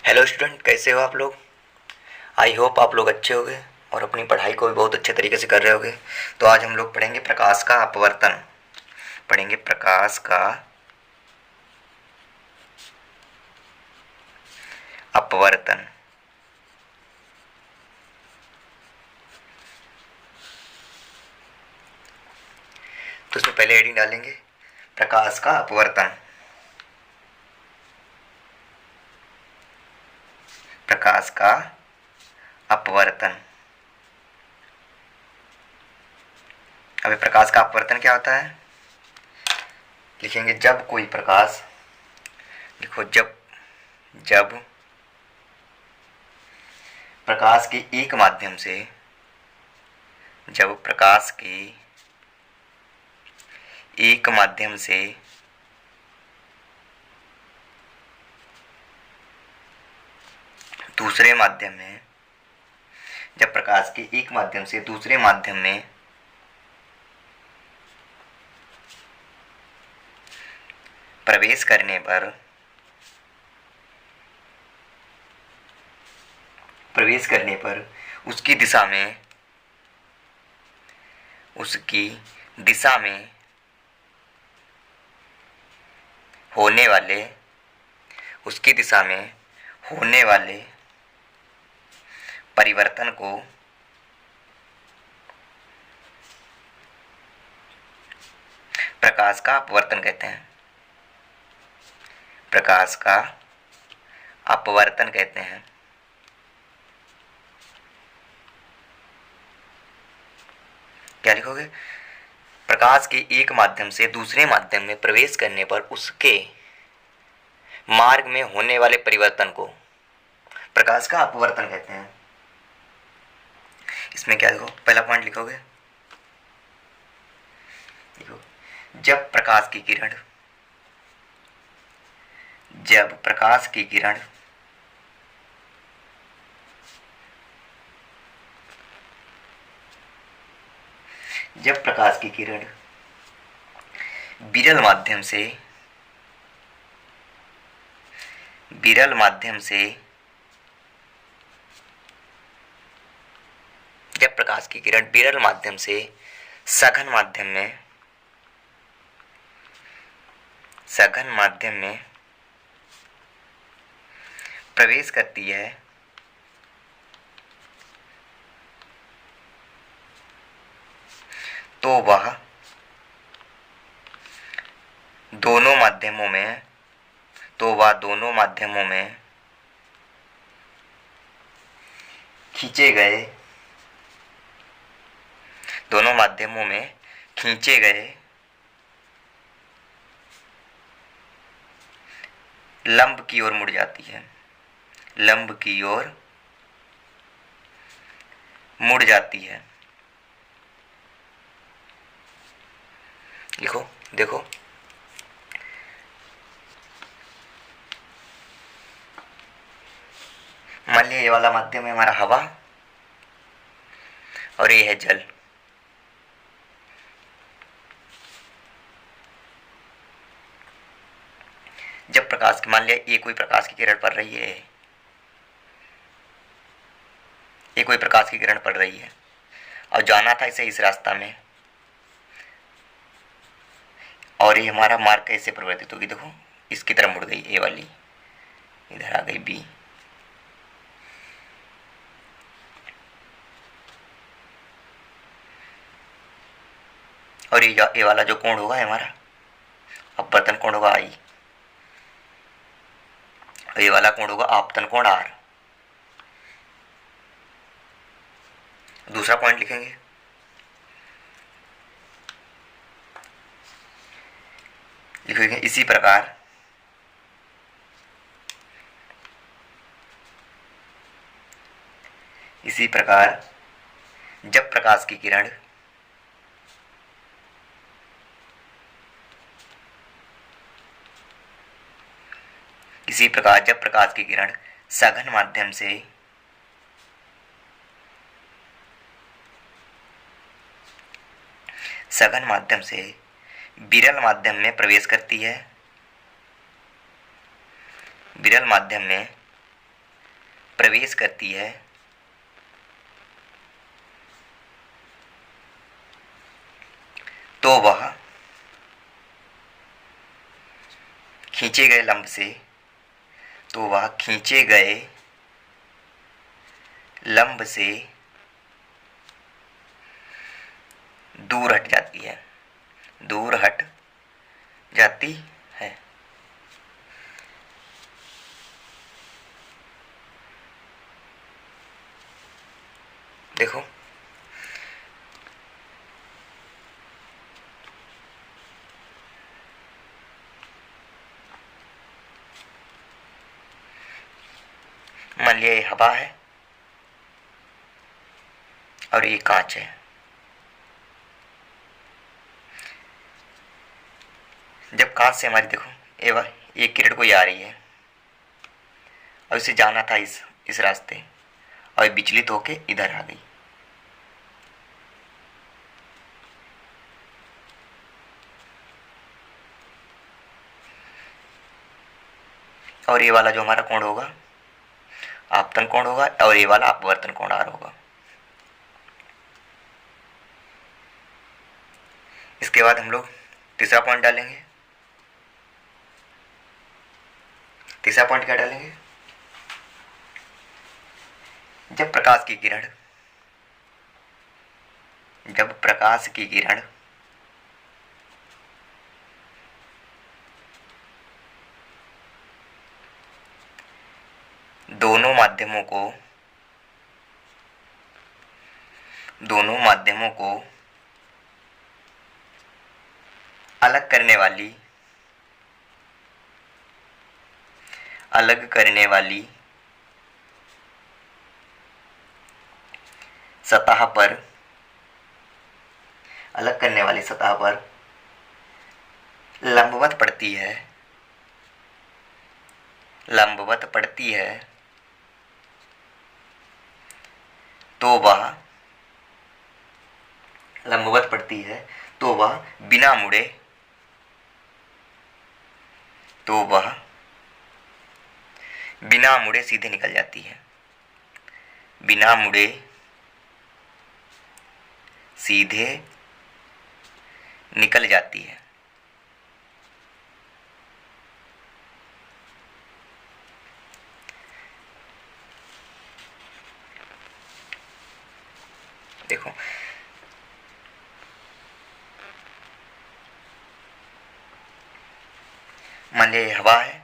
Hello student, कैसे हो आप लोग। आई होप आप लोग अच्छे होंगे और अपनी पढ़ाई को भी बहुत अच्छे तरीके से कर रहे होंगे। तो आज हम लोग पढ़ेंगे प्रकाश का अपवर्तन। पढ़ेंगे प्रकाश का अपवर्तन। तो इसमें पहले हेडिंग डालेंगे प्रकाश का अपवर्तन। प्रकाश का अपवर्तन। अभी प्रकाश का अपवर्तन क्या होता है, लिखेंगे जब कोई प्रकाश, लिखो जब जब प्रकाश के एक माध्यम से, जब प्रकाश के एक माध्यम से दूसरे माध्यम में, जब प्रकाश के एक माध्यम से दूसरे माध्यम में प्रवेश करने पर उसकी दिशा में होने वाले परिवर्तन को प्रकाश का अपवर्तन कहते हैं। प्रकाश का अपवर्तन कहते हैं। क्या लिखोगे, प्रकाश के एक माध्यम से दूसरे माध्यम में प्रवेश करने पर उसके मार्ग में होने वाले परिवर्तन को प्रकाश का अपवर्तन कहते हैं। इसमें क्या लिखो, पहला पॉइंट लिखोगे, लिखो जब प्रकाश की किरण जब प्रकाश की किरण विरल माध्यम से जब प्रकाश की किरण विरल माध्यम से सघन माध्यम में प्रवेश करती है तो वह दोनों माध्यमों में खींचे गए लंब की ओर मुड़ जाती है। लिखो, देखो मान लिया ये वाला माध्यम है हमारा हवा और ये है जल। जब प्रकाश की, मान लिया ये कोई प्रकाश की किरण पड़ रही है, और जाना था इसे इस रास्ता में, और ये हमारा मार्ग कैसे परिवर्तित होगी, देखो इसकी तरफ मुड़ गई, ए वाली इधर आ गई बी। और ये वाला जो कोण होगा हमारा अपवर्तन कोण होगा आई, और ये वाला कोण होगा आपतन कोण आर। दूसरा पॉइंट लिखेंगे, लिखेंगे इसी प्रकार जब प्रकाश की किरण सघन माध्यम से विरल माध्यम में प्रवेश करती है, विरल माध्यम में प्रवेश करती है तो वह खींचे गए लंब से दूर हट जाती है। देखो, मान लिया ये हवा है और ये कांच है। जब कांच से हमारी देखो ये किरण कोई आ रही है और इसे जाना था इस रास्ते, और विचलित होके इधर आ गई। और ये वाला जो हमारा कोण होगा आपतन कोण होगा, और ये वाला अपवर्तन कोण आर होगा। इसके बाद हम लोग तीसरा पॉइंट डालेंगे। तीसरा पॉइंट क्या डालेंगे? जब प्रकाश की किरण दोनों माध्यमों को अलग करने वाली सतह पर लंबवत पड़ती है तो वह बिना मुड़े सीधे निकल जाती है। देखो, मान लिया ये हवा है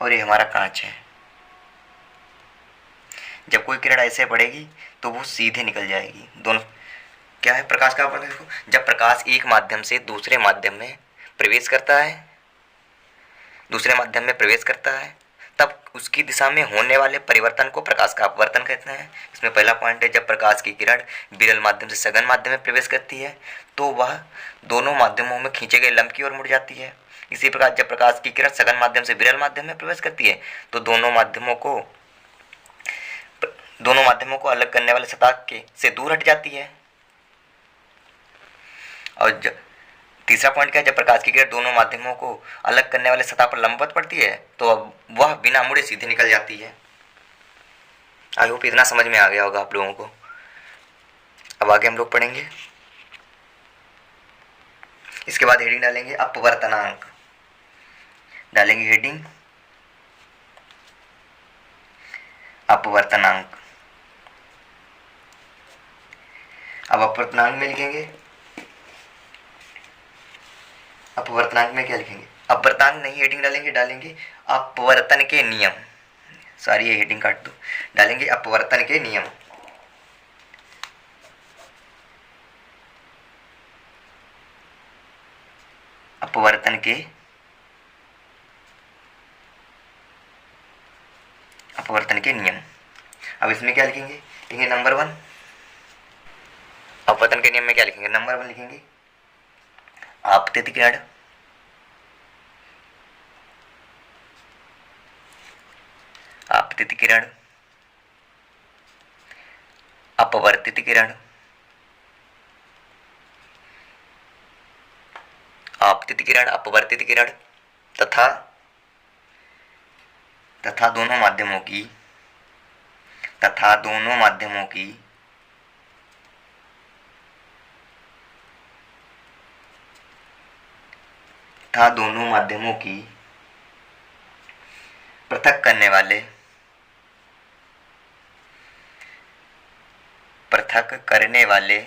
और ये हमारा कांच है। जब कोई किरण ऐसे पड़ेगी तो वो सीधे निकल जाएगी। दोनों क्या है प्रकाश का अपवर्तन? देखो, जब प्रकाश एक माध्यम से दूसरे माध्यम में प्रवेश करता है तब उसकी दिशा में होने वाले परिवर्तन को प्रकाश का अपवर्तन कहते हैं। इसमें पहला पॉइंट है, जब प्रकाश की किरण विरल माध्यम से सघन माध्यम में प्रवेश करती है तो वह दोनों माध्यमों में खींचे गए लंब की ओर मुड़ जाती है। इसी प्रकार जब प्रकाश की किरण सघन माध्यम से विरल माध्यम में प्रवेश करती है तो दोनों माध्यमों को अलग करने वाले सतह से दूर हट जाती है। और तीसरा पॉइंट क्या है? जब प्रकाश की किरण दोनों माध्यमों को अलग करने वाले सतह पर लंबवत पड़ती है तो वह बिना मुड़े सीधे निकल जाती है। आई होप इतना समझ में आ गया होगा आप लोगों को। अब आगे हम लोग पढ़ेंगे। इसके बाद हेडिंग डालेंगे अपवर्तनांक। अब अपवर्तनांक में लिखेंगे। अपवर्तनांक में क्या लिखेंगे? अपवर्तनांक नहीं हेडिंग डालेंगे अपवर्तन के नियम। सारी ये हेडिंग काट दो। डालेंगे अपवर्तन के नियम। अपवर्तन के नियम। अब इसमें क्या लिखेंगे? नंबर 1। अपवर्तन के नियम में क्या लिखेंगे? नंबर 1 लिखेंगे आपतित किरण अपवर्तित किरण तथा तथा दोनों माध्यमों की तथा दोनों माध्यमों की तथा दोनों माध्यमों की पृथक करने वाले पृथक करने वाले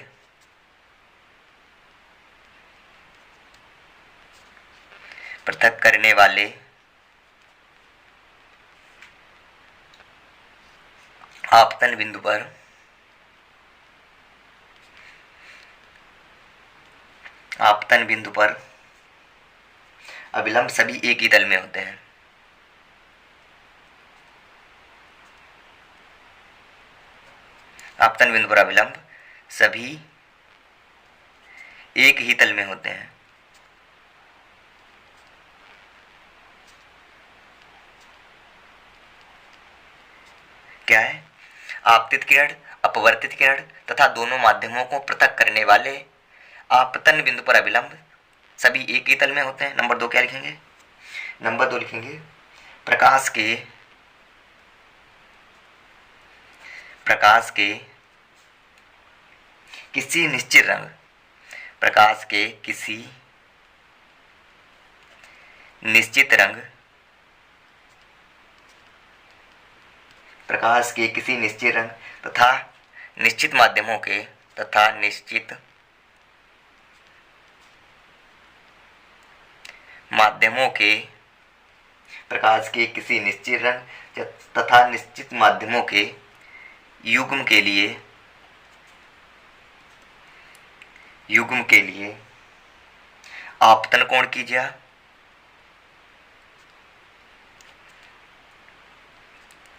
पृथक करने वाले आपतन बिंदु पर आपतन बिंदु पर अभिलंब सभी एक ही तल में होते हैं। आपतन बिंदु पर अभिलंब सभी एक ही तल में होते हैं। क्या है? आपतित किरण, अपवर्तित किरण तथा दोनों माध्यमों को पृथक करने वाले आपतन बिंदु पर अभिलंब सभी एक ही तल में होते हैं। नंबर 2 क्या लिखेंगे? नंबर 2 लिखेंगे प्रकाश के किसी निश्चित रंग प्रकाश के किसी निश्चित रंग प्रकाश के किसी निश्चित रंग तथा निश्चित माध्यमों के प्रकाश के किसी निश्चित रंग तथा निश्चित माध्यमों के युग्म के लिए आपतन कोण कीजिए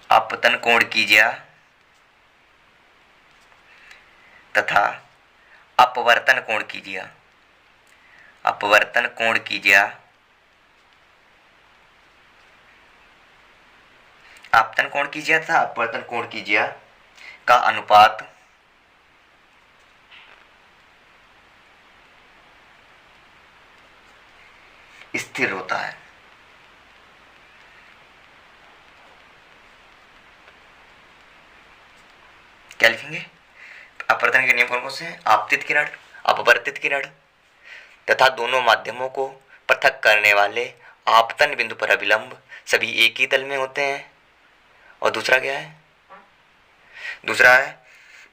आपतन कोण कीजिए तथा अपवर्तन कोण कीजिए अपवर्तन कोण कीजिए आपतन कोण कीजिए तथा अपवर्तन कोण कीजिए का अनुपात स्थिर होता है। क्या लिखेंगे? अपवर्तन के नियम कौन कौन से हैं? आपतित किरण, अपवर्तित किरण तथा दोनों माध्यमों को पृथक करने वाले आपतन बिंदु पर अभिलंब सभी एक ही तल में होते हैं। और दूसरा क्या है? दूसरा है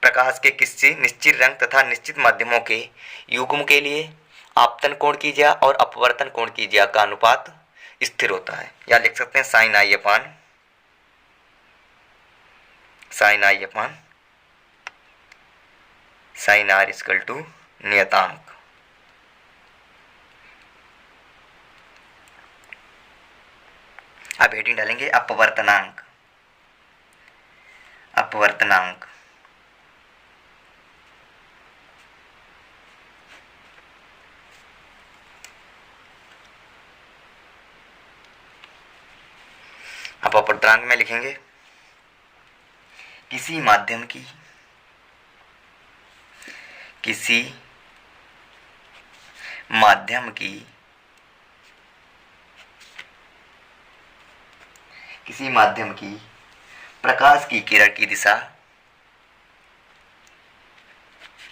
प्रकाश के किसी निश्चित रंग तथा निश्चित माध्यमों के युग्म के लिए आपतन कोण कीजिए और अपवर्तन कोण कीजिए का अनुपात स्थिर होता है। या लिख सकते हैं sine I upon sine R equal to नियतांक। अब हेडिंग डालेंगे अपवर्तनांक अब अपवर्तनांक में लिखेंगे किसी माध्यम की प्रकाश की किरण की दिशा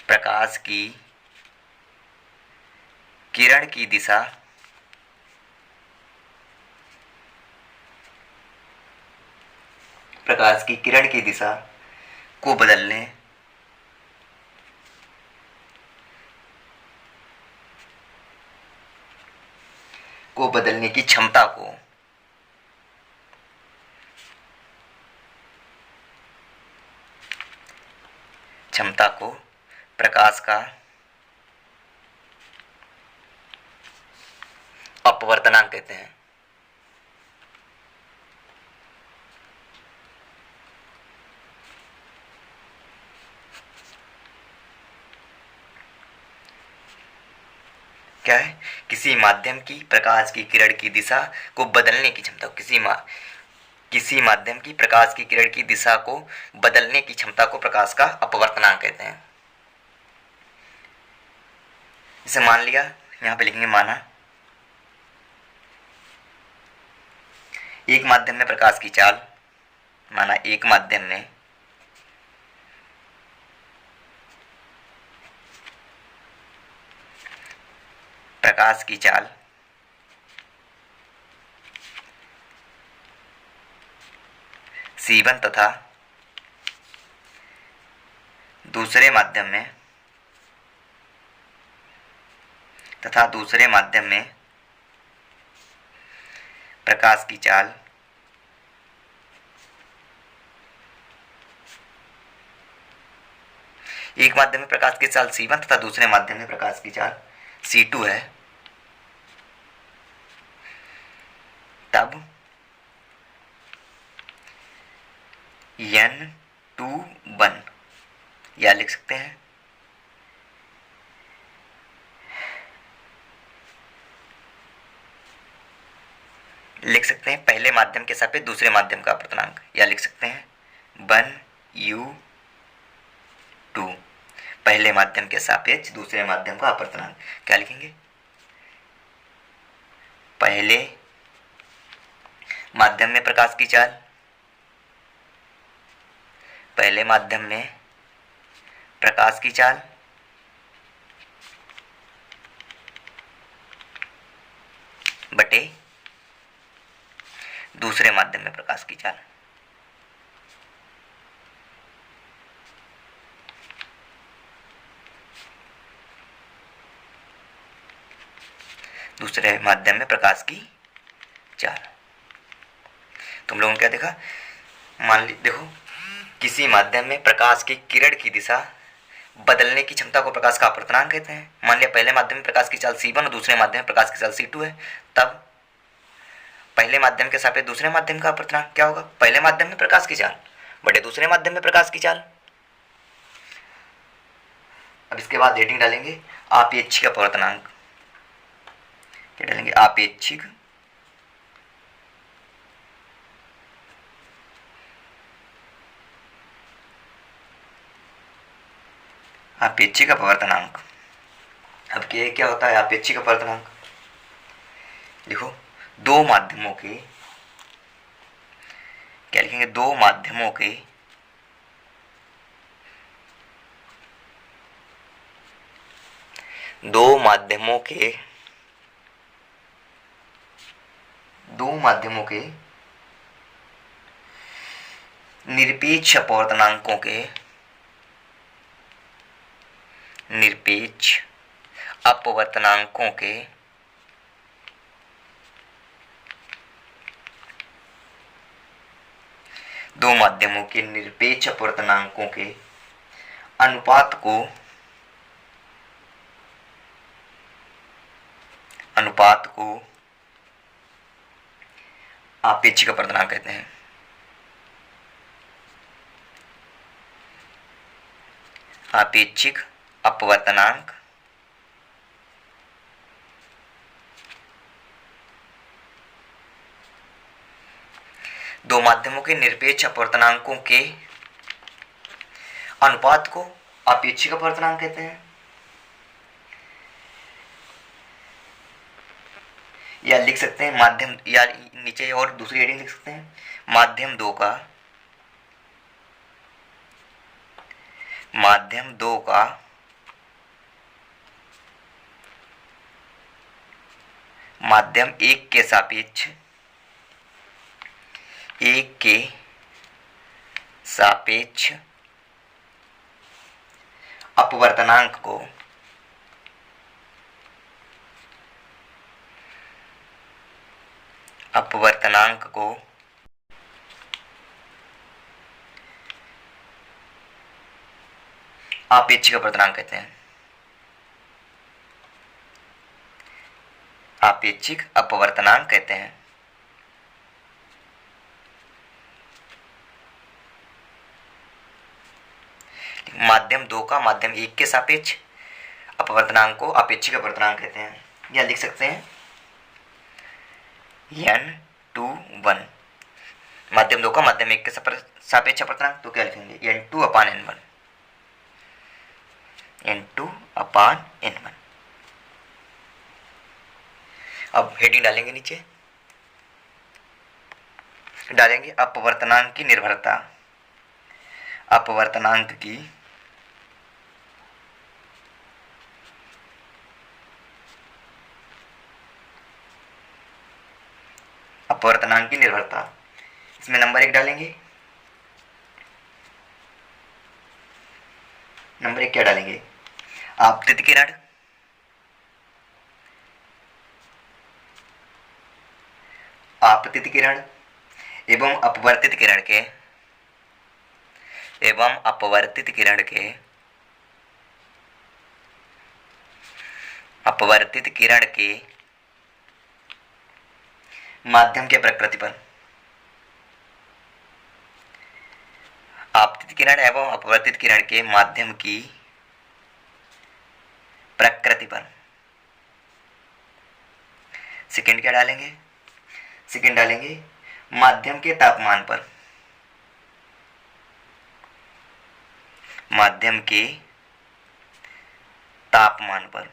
प्रकाश की किरण की दिशा को बदलने की क्षमता को प्रकाश का अपवर्तनांक कहते हैं। क्या है? किसी माध्यम की प्रकाश की किरण की दिशा को बदलने की क्षमता, किसी माध्यम की प्रकाश की किरण की दिशा को बदलने की क्षमता को प्रकाश का अपवर्तनांक कहते हैं। इसे मान लिया, यहां पे लिखेंगे माना एक माध्यम में प्रकाश की चाल, माना एक माध्यम में प्रकाश की चाल C1 तथा दूसरे माध्यम में प्रकाश की चाल एक माध्यम में प्रकाश की चाल C1 तथा दूसरे माध्यम में प्रकाश की चाल C2 है, तब N2 या लिख सकते हैं पहले माध्यम के सापेक्ष दूसरे माध्यम का अपर्तनांक, या लिख सकते हैं 1U2, पहले माध्यम के सापेक्ष दूसरे माध्यम का अपर्तनांक। क्या लिखेंगे? पहले माध्यम में प्रकाश की चाल, पहले माध्यम में प्रकाश की चाल बटे दूसरे माध्यम में प्रकाश की चाल। दूसरे माध्यम में प्रकाश की चाल। तुम लोगों ने क्या देखा? मान ली देखो, किसी माध्यम में प्रकाश की किरण की दिशा बदलने की क्षमता को प्रकाश का अपर्तनांक कहते हैं। मान लिया पहले माध्यम में प्रकाश की चाल C1 और दूसरे माध्यम में प्रकाश की चाल C2 है, तब पहले माध्यम के सापेक्ष दूसरे माध्यम का अपर्तनांक क्या होगा? पहले माध्यम में प्रकाश की चाल बटे दूसरे माध्यम में प्रकाश की चाल। अब इसके बाद हेडिंग डालेंगे आपेक्षिक अपवर्तनांक। क्या डालेंगे? आपेक्षिक अपवर्तनांक। अब क्या होता है आपेक्षिक अपवर्तनांक? देखो, दो माध्यमों के, क्या लिखेंगे? दो माध्यमों के निरपेक्ष अपवर्तनांकों के दो माध्यमों के निरपेक्ष अपवर्तनांकों के अनुपात को आपेक्षिक अपवर्तनांक कहते हैं। आपेक्षिक अपवर्तनांक दो माध्यमों के निरपेक्ष अपवर्तनांकों के अनुपात को आपेक्षिक अपवर्तनांक कहते हैं। या लिख सकते हैं माध्यम, या नीचे और दूसरी हेडिंग लिख सकते हैं माध्यम दो का माध्यम एक के सापेक्ष अपवर्तनांक को आपेक्षिक अपवर्तनांक कहते हैं। आपेक्षिक अपवर्तनांक कहते हैं। माध्यम दो का माध्यम एक के सापेक्ष अपवर्तनांक को आपेक्षिक अपवर्तनांक कहते हैं। या लिख सकते हैं N2 माध्यम दो का माध्यम एक के सापेक्ष अपवर्तनांक, तो क्या लिखेंगे? N2/N1। अब हेडिंग डालेंगे नीचे डालेंगे अपवर्तनांक की निर्भरता। अपवर्तनांक की निर्भरता। इसमें नंबर 1 डालेंगे। नंबर 1 क्या डालेंगे? आपतित किरण, आपतित किरण एवं अपवर्तित किरण के माध्यम के प्रकृति पर। आपतित किरण एवं अपवर्तित किरण के माध्यम की प्रकृति पर। सेकंड क्या डालेंगे? सेकंड डालेंगे माध्यम के तापमान पर। माध्यम के तापमान पर।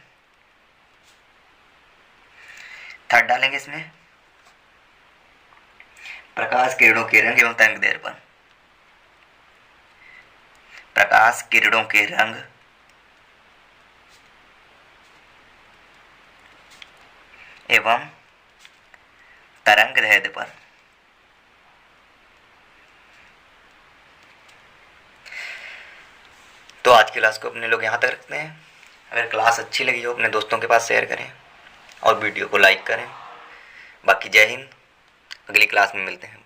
थर्ड डालेंगे इसमें प्रकाश किरणों के रंग एवं तरंग दैर्ध्य पर। प्रकाश किरणों के रंग एवं तरंग दैर्ध्य पर। तो आज की क्लास को अपने लोग यहाँ तक रखते हैं। अगर क्लास अच्छी लगी हो अपने दोस्तों के पास शेयर करें और वीडियो को लाइक करें। बाकी जय हिंद, अगली क्लास में मिलते हैं।